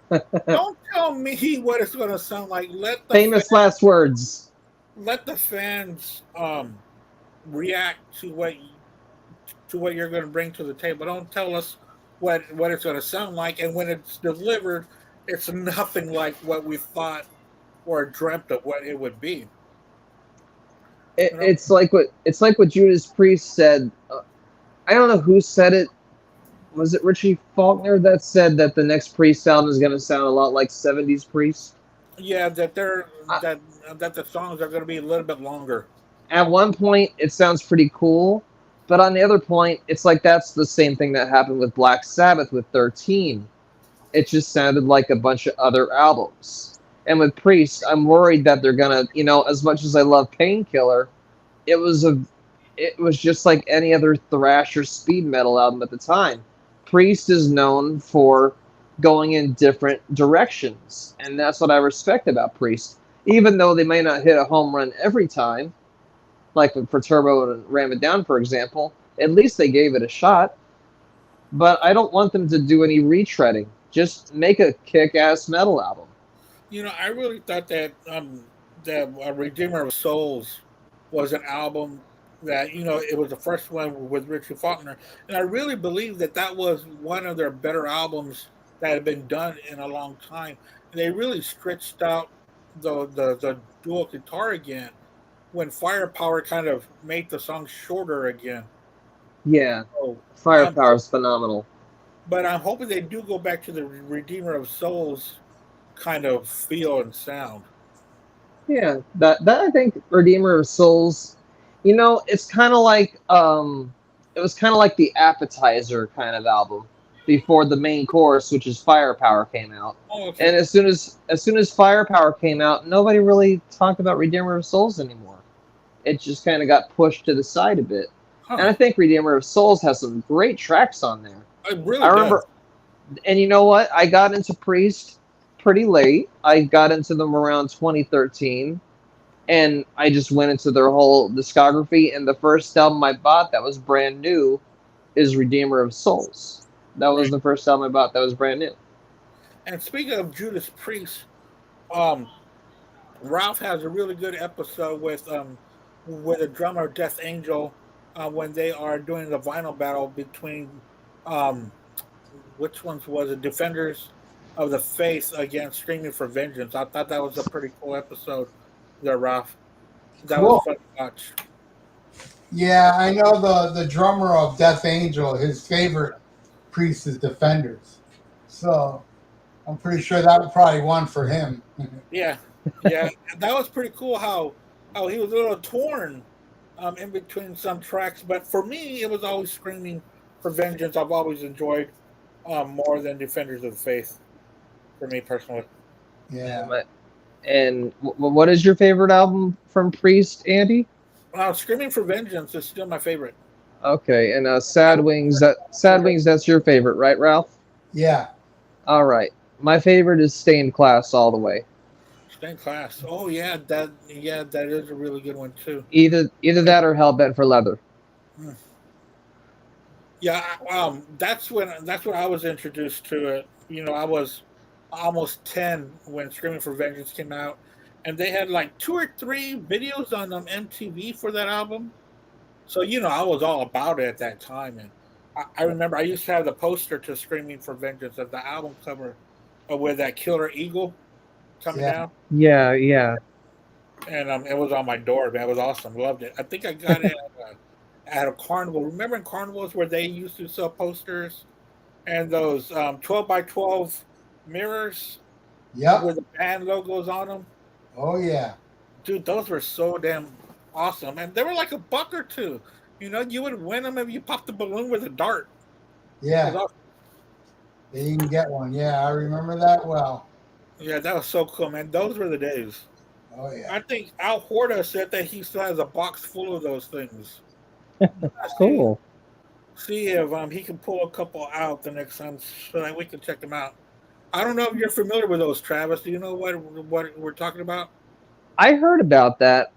Don't tell me what it's going to sound like. Famous last words. Let the fans react to what you're going to bring to the table. Don't tell us what it's going to sound like, and when it's delivered, it's nothing like what we thought or dreamt of what it would be. It's like what Judas Priest said. I don't know who said it. Was it Richie Faulkner that said that the next Priest album is going to sound a lot like 70s Priest? Yeah, that the songs are going to be a little bit longer. At one point, it sounds pretty cool, but on the other point, it's like that's the same thing that happened with Black Sabbath with 13. It just sounded like a bunch of other albums. And with Priest, I'm worried that they're gonna, as much as I love Painkiller, it was just like any other thrash or speed metal album at the time. Priest is known for going in different directions, and that's what I respect about Priest. Even though they may not hit a home run every time, like for Turbo and Ram It Down, for example, at least they gave it a shot. But I don't want them to do any retreading. Just make a kick-ass metal album. I really thought that Redeemer of Souls was an album that, it was the first one with Richie Faulkner. And I really believe that was one of their better albums that had been done in a long time. And they really stretched out the dual guitar again when Firepower kind of made the song shorter again. Yeah, so, Firepower is phenomenal. But I'm hoping they do go back to the Redeemer of Souls kind of feel and sound. Yeah, that I think Redeemer of Souls, it's kind of like it was kind of like the appetizer kind of album before the main course, which is Firepower, came out. Oh, okay. And as soon as Firepower came out, nobody really talked about Redeemer of Souls anymore. It just kind of got pushed to the side a bit. Huh. And I think Redeemer of Souls has some great tracks on there. I remember, and you know what? I got into Priest pretty late. I got into them around 2013, and I just went into their whole discography. And the first album I bought that was brand new is Redeemer of Souls. That was the first album I bought that was brand new. And speaking of Judas Priest, Ralph has a really good episode with the drummer Death Angel when they are doing the vinyl battle between which ones was it? Defenders of the Faith against Screaming for Vengeance. I thought that was a pretty cool episode there, Ralph. That was fun to watch. Yeah, I know the drummer of Death Angel, his favorite Priest is Defenders. So I'm pretty sure that was probably one for him. Yeah. That was pretty cool how he was a little torn in between some tracks. But for me, it was always Screaming for Vengeance. I've always enjoyed more than Defenders of the Faith, for me personally. Yeah. And what is your favorite album from Priest, Andy? Screaming for Vengeance is still my favorite. Okay, and Sad Wings, that's your favorite, right, Ralph? Yeah. All right. My favorite is Stained Class all the way. Stained Class. Oh yeah, that is a really good one too. Either that or Hellbent for Leather. Yeah, that's when I was introduced to it. I was almost 10 when Screaming for Vengeance came out, and they had like 2 or 3 videos on MTV for that album. So I was all about it at that time, and I remember I used to have the poster to Screaming for Vengeance of the album cover with that killer eagle coming down. Yeah. And it was on my door, man. It was awesome. Loved it. I think I got it at a carnival. Remember in carnivals where they used to sell posters and those 12 by 12 mirrors with the band logos on them? Oh, yeah. Dude, those were so damn awesome. And they were like $1 or $2. You would win them if you popped the balloon with a dart. Yeah. Awesome. You can get one. Yeah, I remember that well. Yeah, that was so cool, man. Those were the days. Oh, yeah. I think Al Horta said that he still has a box full of those things. Cool. See if he can pull a couple out the next time so that we can check them out. I don't know if you're familiar with those, Travis. Do you know what we're talking about? I heard about that.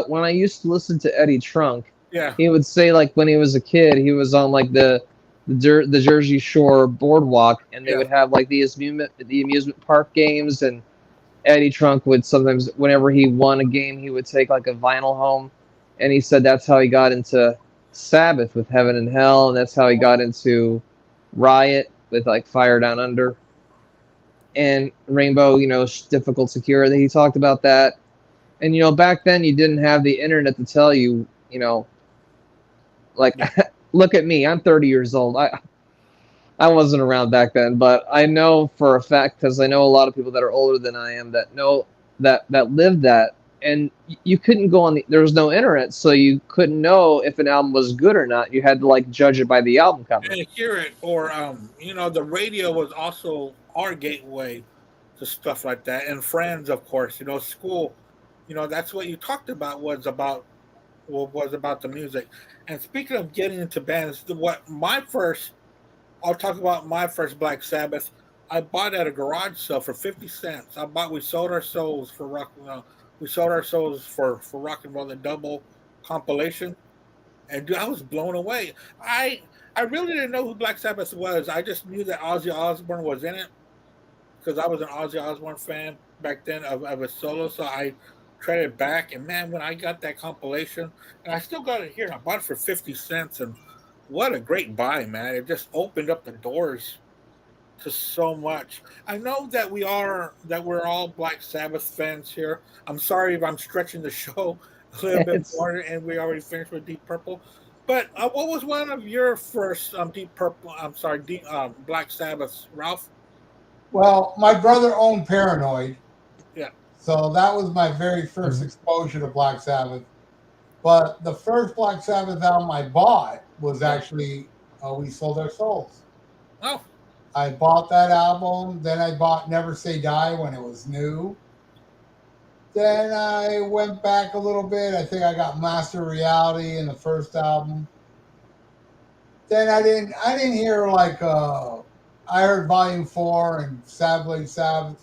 When I used to listen to Eddie Trunk, yeah, he would say like when he was a kid, he was on like the the Jersey Shore boardwalk, and they Yeah. would have like the amusement park games, and Eddie Trunk would sometimes, whenever he won a game, he would take like a vinyl home, and he said that's how he got into Sabbath with Heaven and Hell, and that's how he got into Riot with like Fire Down Under, and Rainbow, Difficult Secure. That he talked about that, and back then you didn't have the internet to tell you, like look at me, I'm 30 years old. I wasn't around back then, but I know for a fact, because I know a lot of people that are older than I am that know that lived that, and you couldn't go on there was no internet, so you couldn't know if an album was good or not. You had to like judge it by the album cover. And hear it, or the radio was also our gateway to stuff like that, and friends, of course. School. That's what you talked about was about the music. And speaking of getting into bands, I'll talk about my first Black Sabbath. I bought at a garage sale for 50 cents. We sold our souls for rock. We sold our souls for rock and roll, the double compilation, and dude, I was blown away. I really didn't know who Black Sabbath was. I just knew that Ozzy Osbourne was in it because I was an Ozzy Osbourne fan back then of his solo. So I traded back, and man, when I got that compilation, and I still got it here, I bought it for 50 cents, and what a great buy, man. It just opened up the doors to so much. I know that we're all Black Sabbath fans here. I'm sorry if I'm stretching the show a little bit more, and we already finished with Deep Purple. But what was one of your first Deep Purple? I'm sorry, Black Sabbaths, Ralph? Well, my brother owned Paranoid. Yeah. So that was my very first exposure to Black Sabbath. But the first Black Sabbath album I bought was actually We Sold Our Souls. Oh. I bought that album. Then I bought Never Say Die when it was new. Then I went back a little bit. I think I got Master Reality in the first album. Then I didn't hear I heard Volume 4 and Sabotage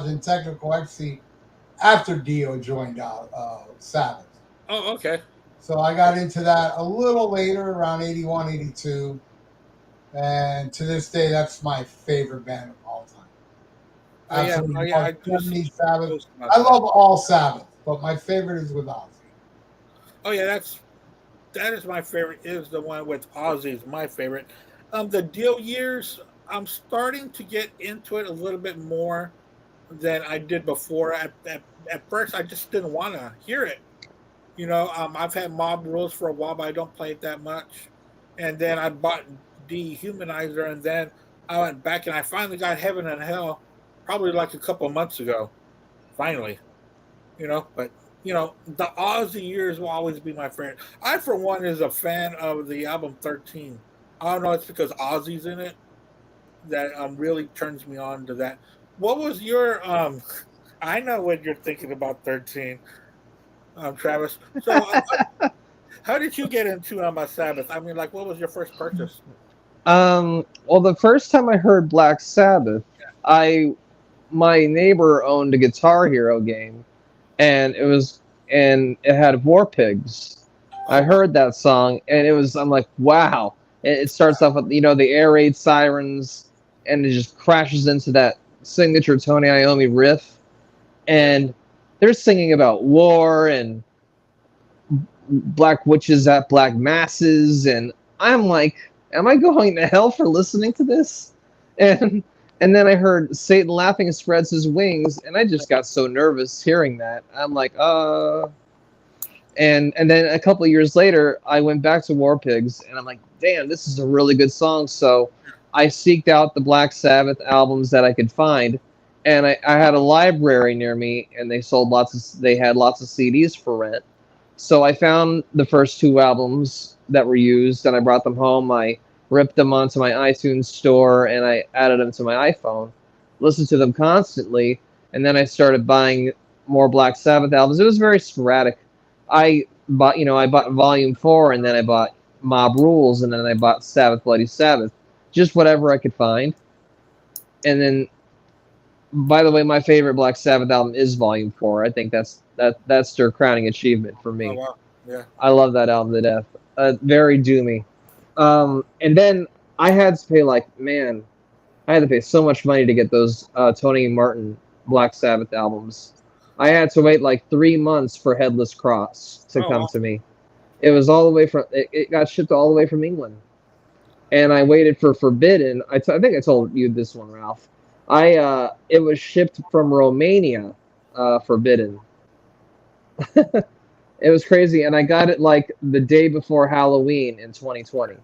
and Technical Ecstasy after Dio joined Sabbath. Oh, okay. So I got into that a little later, around 81, 82. And to this day, that's my favorite band of all time. Sabbath. I love all Sabbath, but my favorite is with Ozzy. Oh yeah, that is my favorite. Is the one with Ozzy is my favorite. The Dio years, I'm starting to get into it a little bit more than I did before. At first, I just didn't want to hear it. I've had Mob Rules for a while, but I don't play it that much. And then I bought Dehumanizer, and then I went back and I finally got Heaven and Hell, probably like a couple of months ago. Finally, but the Ozzy years will always be my favorite. I, for one, is a fan of the album 13. I don't know, it's because Ozzy's in it that really turns me on to that. What was your I know what you're thinking about 13, Travis. So how did you get into Sabbath? I mean, what was your first purchase? Well, the first time I heard Black Sabbath, my neighbor owned a Guitar Hero game, and it had War Pigs. I heard that song, and I'm like, wow. It starts off with, the air raid sirens, and it just crashes into that signature Tony Iommi riff. And they're singing about war and black witches at black masses. And I'm like, am I going to hell for listening to this? And then I heard Satan Laughing Spreads His Wings, and I just got so nervous hearing that. I'm like, And then a couple of years later, I went back to War Pigs, and I'm like, damn, this is a really good song. So I seeked out the Black Sabbath albums that I could find, and I had a library near me, and they had lots of CDs for rent. So I found the first two albums that were used, and I brought them home. I ripped them onto my iTunes store, and I added them to my iPhone, listened to them constantly, and then I started buying more Black Sabbath albums. It was very sporadic. I bought Volume 4, and then I bought Mob Rules, and then I bought Sabbath Bloody Sabbath, just whatever I could find. And then, by the way, my favorite Black Sabbath album is Volume 4. I think that's their crowning achievement for me. Oh, wow. Yeah. I love that album to death. Very doomy. And then I had to pay I had to pay so much money to get those Tony Martin Black Sabbath albums. I had to wait like 3 months for Headless Cross to come to me. It was all the way from it got shipped all the way from England, and I waited for Forbidden. I think I told you this one, Ralph. It was shipped from Romania, Forbidden. It was crazy, and I got it like the day before Halloween in 2020.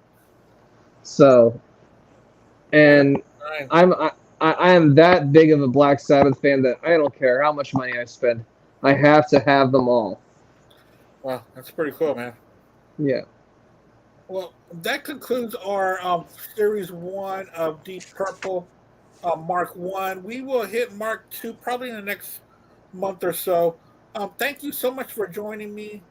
So, and I am that big of a Black Sabbath fan that I don't care how much money I spend. I have to have them all. Wow, that's pretty cool, man. Yeah. Well, that concludes our Series 1 of Deep Purple, Mark 1. We will hit Mark 2 probably in the next month or so. Thank you so much for joining me,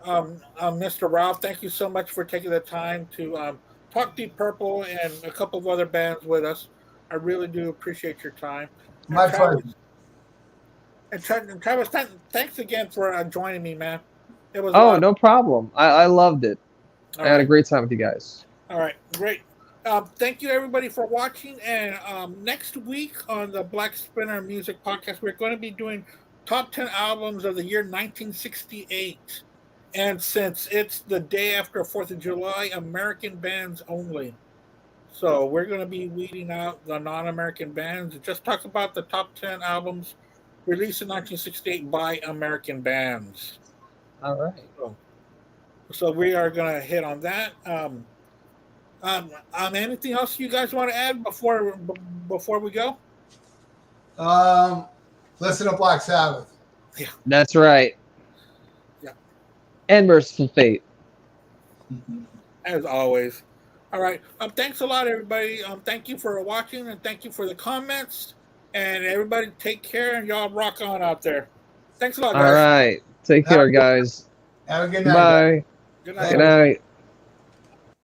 Mr. Ralph. Thank you so much for taking the time to talk Deep Purple and a couple of other bands with us. I really do appreciate your time. My pleasure. And Travis, thanks again for joining me, man. It was no problem. I loved it. I had a great time with you guys. All right, great. Thank you, everybody, for watching. And next week on the Black Spinner Music Podcast, we're going to be doing top 10 albums of the year 1968. And since it's the day after 4th of July, American bands only. So we're going to be weeding out the non-American bands. It just talks about the top 10 albums released in 1968 by American bands. All right. So we are going to hit on that. Anything else you guys want to add before we go? Listen to Black Sabbath. Yeah, that's right. Yeah, and Merciful Fate. As always. All right. Thanks a lot, everybody. Thank you for watching and thank you for the comments. And everybody, take care and y'all rock on out there. Thanks a lot, guys. All right. Take care, guys. Have a good night. Bye. Good night. Good night.